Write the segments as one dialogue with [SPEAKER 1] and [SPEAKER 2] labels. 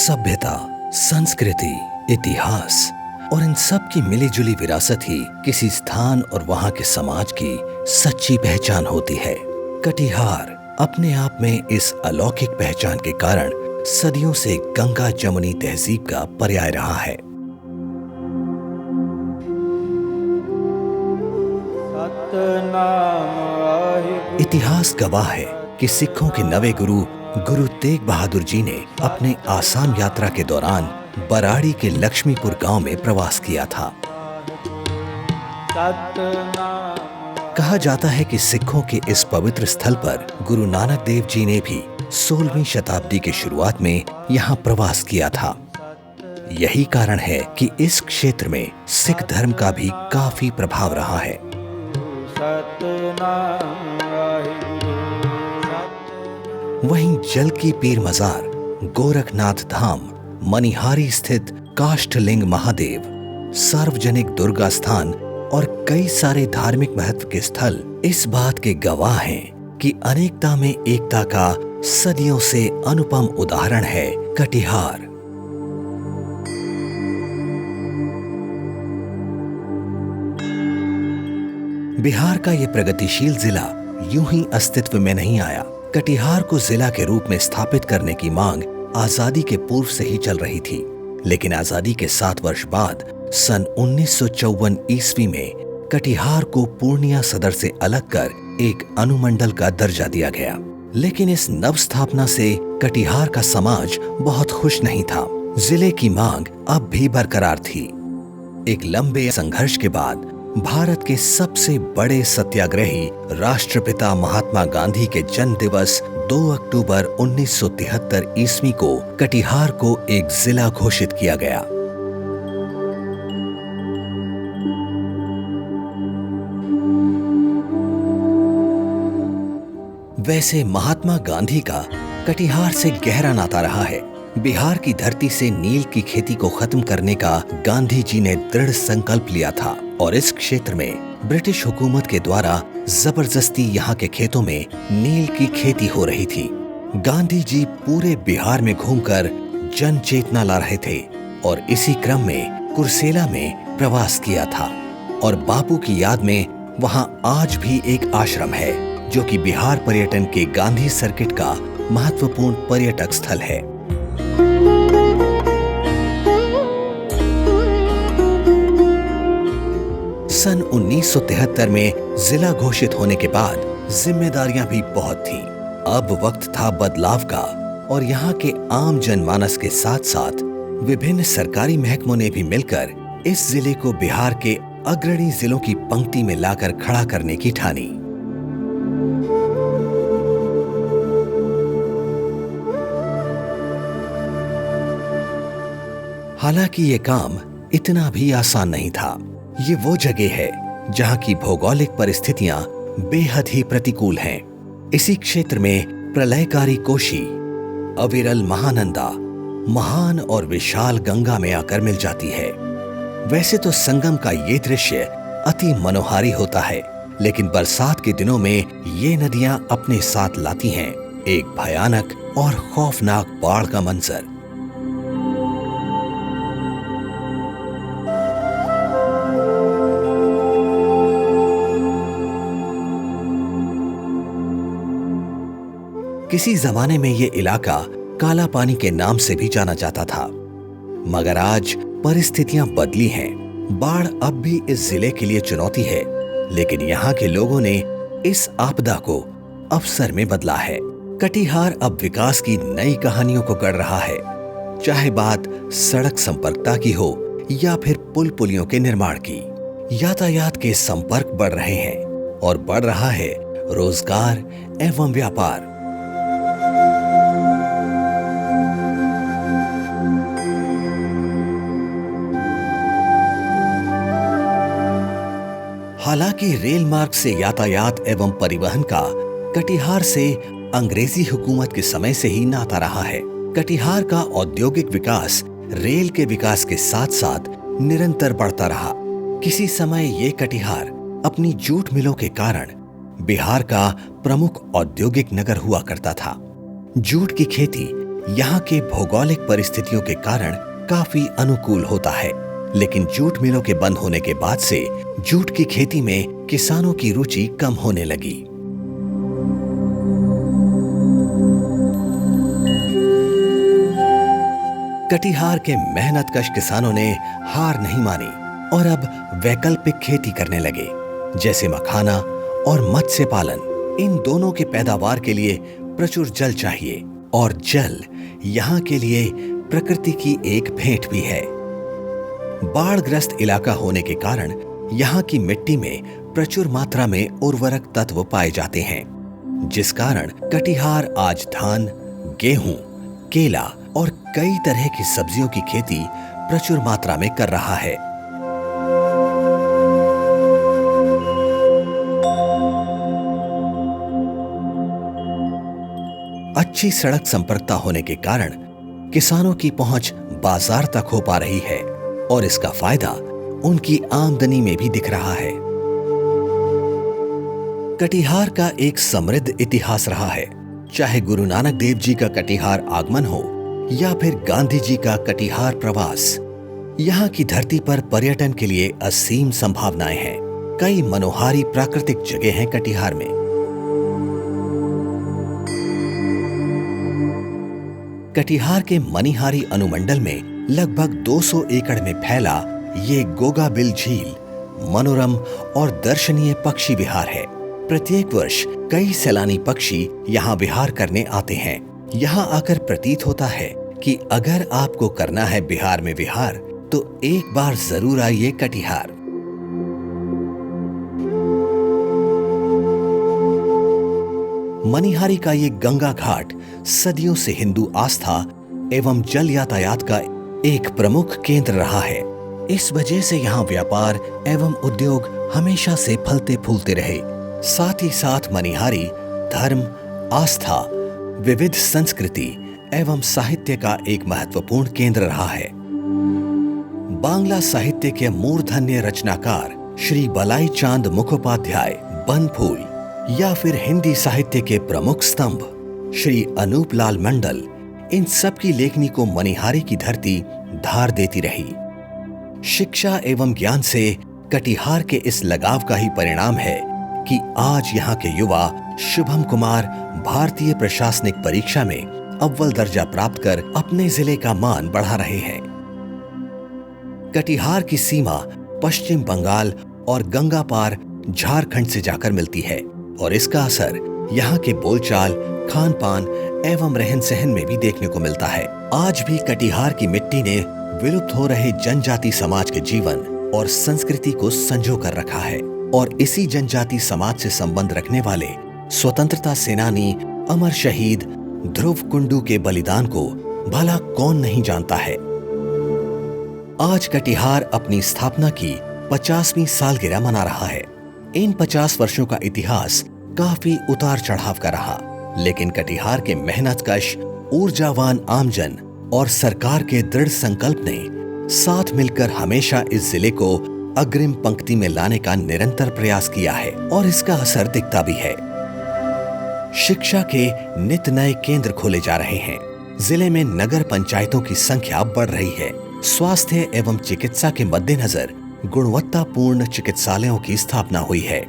[SPEAKER 1] सभ्यता, संस्कृति, इतिहास और इन सब की मिलीजुली विरासत ही किसी स्थान और वहां के समाज की सच्ची पहचान होती है। कटिहार अपने आप में इस अलौकिक पहचान के कारण सदियों से गंगा जमुनी तहजीब का पर्याय रहा है। इतिहास गवाह है कि सिखों के नवे गुरु तेग बहादुर जी ने अपने आसाम यात्रा के दौरान बराड़ी के लक्ष्मीपुर गांव में प्रवास किया था। कहा जाता है कि सिखों के इस पवित्र स्थल पर गुरु नानक देव जी ने भी 16वीं शताब्दी की शुरुआत में यहाँ प्रवास किया था। यही कारण है कि इस क्षेत्र में सिख धर्म का भी काफी प्रभाव रहा है। वहीं जल की पीर मजार, गोरखनाथ धाम, मनिहारी स्थित काष्ठलिंग महादेव, सार्वजनिक दुर्गा स्थान और कई सारे धार्मिक महत्व के स्थल इस बात के गवाह हैं कि अनेकता में एकता का सदियों से अनुपम उदाहरण है कटिहार। बिहार का ये प्रगतिशील जिला यूं ही अस्तित्व में नहीं आया। कटिहार को जिला के रूप में स्थापित करने की मांग आजादी के पूर्व से ही चल रही थी, लेकिन आजादी के 7 वर्ष बाद सन 1954 ईस्वी में कटिहार को पूर्णिया सदर से अलग कर एक अनुमंडल का दर्जा दिया गया। लेकिन इस नव स्थापना से कटिहार का समाज बहुत खुश नहीं था। जिले की मांग अब भी बरकरार थी। एक लंबे संघर्ष के बाद भारत के सबसे बड़े सत्याग्रही राष्ट्रपिता महात्मा गांधी के जन्म दिवस 2 अक्टूबर 1973 ईस्वी को कटिहार को एक जिला घोषित किया गया। वैसे महात्मा गांधी का कटिहार से गहरा नाता रहा है। बिहार की धरती से नील की खेती को खत्म करने का गांधी जी ने दृढ़ संकल्प लिया था और इस क्षेत्र में ब्रिटिश हुकूमत के द्वारा जबरदस्ती यहाँ के खेतों में नील की खेती हो रही थी। गांधी जी पूरे बिहार में घूमकर जन चेतना ला रहे थे और इसी क्रम में कुर्सेला में प्रवास किया था और बापू की याद में वहाँ आज भी एक आश्रम है जो कि बिहार पर्यटन के गांधी सर्किट का महत्वपूर्ण पर्यटक स्थल है। सन 1973 में जिला घोषित होने के बाद जिम्मेदारियां भी बहुत थीं। अब वक्त था बदलाव का और यहाँ के आम जनमानस के साथ साथ विभिन्न सरकारी महकमों ने भी मिलकर इस जिले को बिहार के अग्रणी जिलों की पंक्ति में लाकर खड़ा करने की ठानी। हालांकि ये काम इतना भी आसान नहीं था। ये वो जगह है जहाँ की भौगोलिक परिस्थितियां बेहद ही प्रतिकूल हैं। इसी क्षेत्र में प्रलयकारी कोशी, अविरल महानंदा, महान और विशाल गंगा में आकर मिल जाती है। वैसे तो संगम का ये दृश्य अति मनोहारी होता है, लेकिन बरसात के दिनों में ये नदियां अपने साथ लाती हैं एक भयानक और खौफनाक बाढ़ का मंजर। किसी जमाने में ये इलाका काला पानी के नाम से भी जाना जाता था, मगर आज परिस्थितियां बदली हैं। बाढ़ अब भी इस जिले के लिए चुनौती है, लेकिन यहाँ के लोगों ने इस आपदा को अवसर में बदला है। कटिहार अब विकास की नई कहानियों को गढ़ रहा है, चाहे बात सड़क संपर्कता की हो या फिर पुल पुलियों के निर्माण की। यातायात के संपर्क बढ़ रहे हैं और बढ़ रहा है रोजगार एवं व्यापार। हालांकि रेल मार्ग से यातायात एवं परिवहन का कटिहार से अंग्रेजी हुकूमत के समय से ही नाता रहा है। कटिहार का औद्योगिक विकास रेल के विकास के साथ साथ निरंतर बढ़ता रहा। किसी समय ये कटिहार अपनी जूट मिलों के कारण बिहार का प्रमुख औद्योगिक नगर हुआ करता था। जूट की खेती यहाँ के भौगोलिक परिस्थितियों के कारण काफी अनुकूल होता है। लेकिन जूट मिलों के बंद होने के बाद से जूट की खेती में किसानों की रुचि कम होने लगी। कटिहार के मेहनतकश किसानों ने हार नहीं मानी और अब वैकल्पिक खेती करने लगे, जैसे मखाना और मत्स्य पालन। इन दोनों के पैदावार के लिए प्रचुर जल चाहिए और जल यहाँ के लिए प्रकृति की एक भेंट भी है। बाढ़ग्रस्त इलाका होने के कारण यहाँ की मिट्टी में प्रचुर मात्रा में उर्वरक तत्व पाए जाते हैं, जिस कारण कटिहार आज धान, गेहूं, केला और कई तरह की सब्जियों की खेती प्रचुर मात्रा में कर रहा है। अच्छी सड़क संपर्कता होने के कारण किसानों की पहुंच बाजार तक हो पा रही है और इसका फायदा उनकी आमदनी में भी दिख रहा है। कटिहार का एक समृद्ध इतिहास रहा है, चाहे गुरु नानक देव जी का कटिहार आगमन हो या फिर गांधी जी का कटिहार प्रवास। यहाँ की धरती पर पर्यटन के लिए असीम संभावनाएं हैं। कई मनोहारी प्राकृतिक जगह हैं कटिहार में। कटिहार के मनिहारी अनुमंडल में लगभग 200 एकड़ में फैला ये गोगाबिल झील मनोरम और दर्शनीय पक्षी विहार है। प्रत्येक वर्ष कई सैलानी पक्षी यहाँ विहार करने आते हैं। यहाँ आकर प्रतीत होता है कि अगर आपको करना है बिहार में विहार तो एक बार जरूर आइए कटिहार। मनिहारी का ये गंगा घाट सदियों से हिंदू आस्था एवं जल यातायात का एक प्रमुख केंद्र रहा है। इस वजह से यहाँ व्यापार एवं उद्योग हमेशा से फलते फूलते रहे। साथ ही साथ मनिहारी धर्म, आस्था, विविध संस्कृति एवं साहित्य का एक महत्वपूर्ण केंद्र रहा है। बांग्ला साहित्य के मूर्धन्य रचनाकार श्री बलाई चांद मुखोपाध्याय बनफूल या फिर हिंदी साहित्य के प्रमुख स्तंभ श्री अनूप लाल मंडल, इन सब की लेखनी को मनिहारी की धरती धार देती रही। शिक्षा एवं ज्ञान से कटिहार के इस लगाव का ही परिणाम है कि आज यहाँ के युवा शुभम कुमार भारतीय प्रशासनिक परीक्षा में अव्वल दर्जा प्राप्त कर अपने जिले का मान बढ़ा रहे हैं। कटिहार की सीमा पश्चिम बंगाल और गंगा पार झारखंड से जाकर मिलती है और इसका असर यहाँ के बोलचाल, खान पान एवं रहन सहन में भी देखने को मिलता है। आज भी कटिहार की मिट्टी ने विलुप्त हो रहे जनजाति समाज के जीवन और संस्कृति को संजो कर रखा है और इसी जनजाति समाज से संबंध रखने वाले स्वतंत्रता सेनानी अमर शहीद ध्रुव कुंडू के बलिदान को भला कौन नहीं जानता है। आज कटिहार अपनी स्थापना की 50वीं सालगिरह मना रहा है। इन 50 वर्षों का इतिहास काफी उतार चढ़ाव का रहा, लेकिन कटिहार के मेहनतकश, ऊर्जावान आमजन और सरकार के दृढ़ संकल्प ने साथ मिलकर हमेशा इस जिले को अग्रिम पंक्ति में लाने का निरंतर प्रयास किया है और इसका असर दिखता भी है। शिक्षा के नित नए केंद्र खोले जा रहे हैं। जिले में नगर पंचायतों की संख्या बढ़ रही है। स्वास्थ्य एवं चिकित्सा के मद्देनजर गुणवत्तापूर्ण चिकित्सालयों की स्थापना हुई है।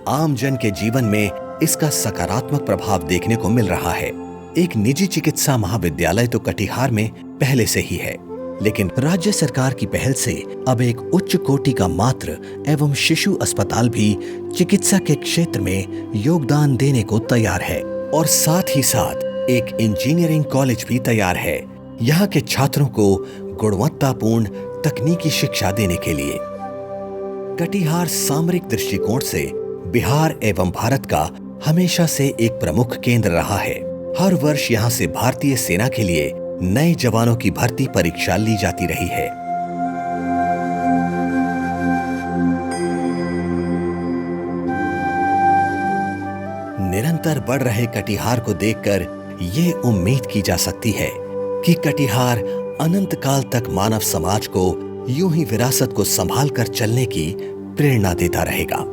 [SPEAKER 1] आम जन के जीवन में इसका सकारात्मक प्रभाव देखने को मिल रहा है। एक निजी चिकित्सा महाविद्यालय तो कटिहार में पहले से ही है, लेकिन राज्य सरकार की पहल से अब एक उच्च कोटि का मातृ एवं शिशु अस्पताल भी चिकित्सा के क्षेत्र में योगदान देने को तैयार है और साथ ही साथ एक इंजीनियरिंग कॉलेज भी तैयार है यहाँ के छात्रों को गुणवत्तापूर्ण तकनीकी शिक्षा देने के लिए। कटिहार सामरिक दृष्टिकोण से बिहार एवं भारत का हमेशा से एक प्रमुख केंद्र रहा है। हर वर्ष यहाँ से भारतीय सेना के लिए नए जवानों की भर्ती परीक्षा ली जाती रही है। निरंतर बढ़ रहे कटिहार को देखकर ये उम्मीद की जा सकती है कि कटिहार अनंत काल तक मानव समाज को यूं ही विरासत को संभाल कर चलने की प्रेरणा देता रहेगा।